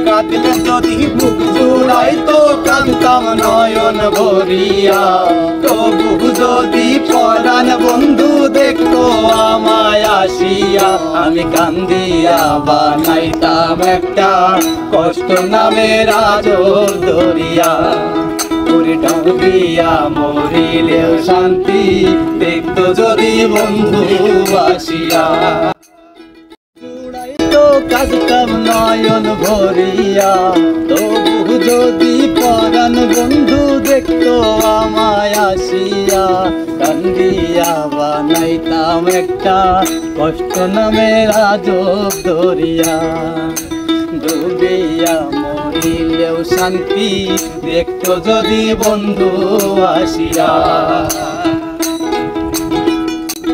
কাঁদিলে যদি বুক জুড়াইতো কাঁদতাম নয়ন ভরিয়া, তবু যদি পরাণ বন্ধু দেখতো আমায় আসিয়া, আমি কান্দিয়া বানাইতাম একটা কষ্ট নামের আজব দরিয়া। ডুবিয়া মরিলেও শান্তি দেখতো যদি বন্ধু আসিয়া, জুড়াইতো কাঁদতাম নয়ন ভরিয়া, তবু যদি পরাণ বন্ধু দেখতো আমায় আসিয়া, কান্দিয়া বানাইতাম একটা কষ্ট নামের আজব দরিয়া। ডুবিয়া মরিলেও শান্তি দেখতো যদি বন্ধু আসিয়া,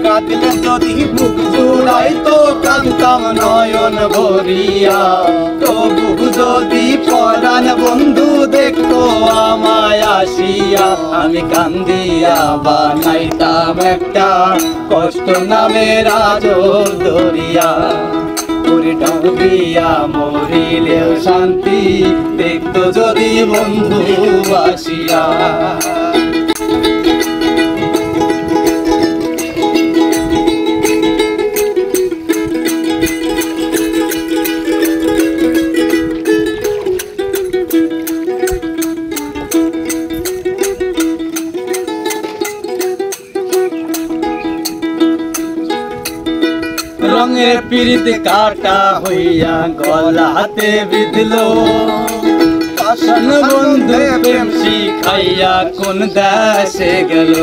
কাঁদিলে যদি বুক জুড়াইতো কাঁদতাম নয়ন ভরিয়া, তবু যদি পরাণ বন্ধু দেখতো আমায় আসিয়া, আমি কান্দিয়া বানাইতাম একটা কষ্ট নামের আজব দরিয়া। ডুবিয়া মরিলেও শান্তি দেখতো যদি বন্ধু আসিয়া। রঙের পিরিত কাটা হইয়া গলাতে বিঁধলো, পাষাণ বন্ধু প্রেম শিখাইয়া কোন দেশে গেল।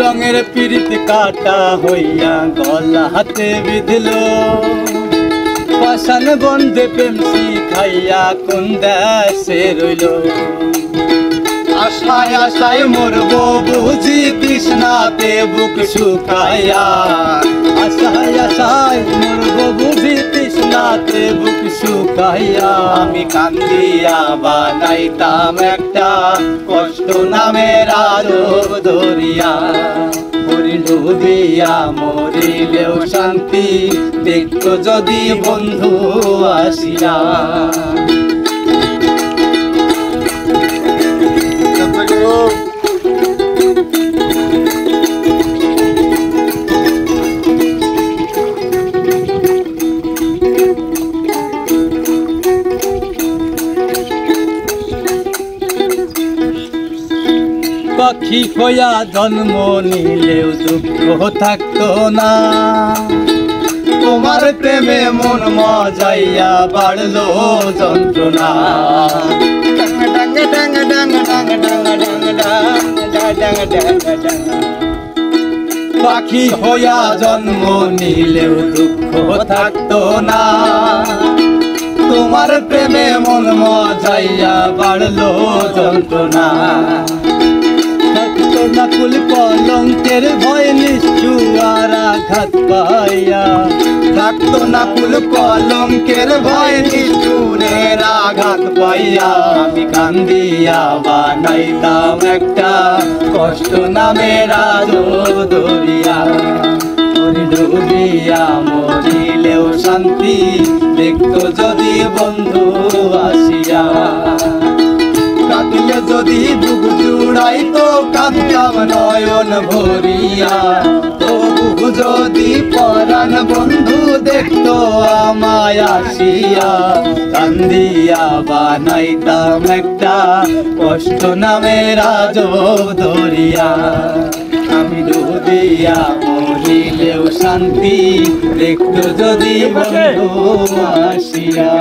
রঙের পিরিত কাটা হইয়া গলাতে বিঁধলো, পাষাণ বন্ধু প্রেম শিখাইয়া কোন দেশে রইল। আশায় আশায় মরবো বুঝি তৃষ্ণাতে বুক শুকাইয়া, আশায় আশায় মরবো বুঝি তৃষ্ণাতে বুক শুকাইয়া, আমি কান্দিয়া বানাইতাম একটা কষ্ট নামের আজব দরিয়া। ডুবিয়া মরিলেও শান্তি দেখতো যদি বন্ধু আসিয়া। পাখি হইয়া জন্ম নিলেও দুঃখ থাকতো না, তোমার প্রেমে মন মজাইয়া বাড়লো যন্ত্রণা। পাখি হইয়া জন্ম নিলেও দুঃখ থাকতো না, তোমার প্রেমে মন মজাইয়া বাড়লো যন্ত্রণা। থাকতো না কুল কলঙ্কের ভয় নিষ্ঠুর আঘাত পাইয়া, থাকতো না কুল কলঙ্কের ভয় নিষ্ঠুরের আঘাত পাইয়া, আমি কান্দিয়া বানাইতাম একটা কষ্ট নামের আজব দরিয়া। ডুবিয়া মরিলেও শান্তি দেখতো যদি বন্ধু আসিয়া, কাঁদিলে যদি বুক জুড়াইতো কাঁদতাম নয়ন ভরিয়া, তবু যদি পরাণ বন্ধু দেখতো আমায় আসিয়া, কান্দিয়া বানাইতাম একটা কষ্ট নামের আজব দরিয়া। আমি ডুবিয়া মরিলেও শান্তি দেখতো যদি বন্ধু আসিয়া।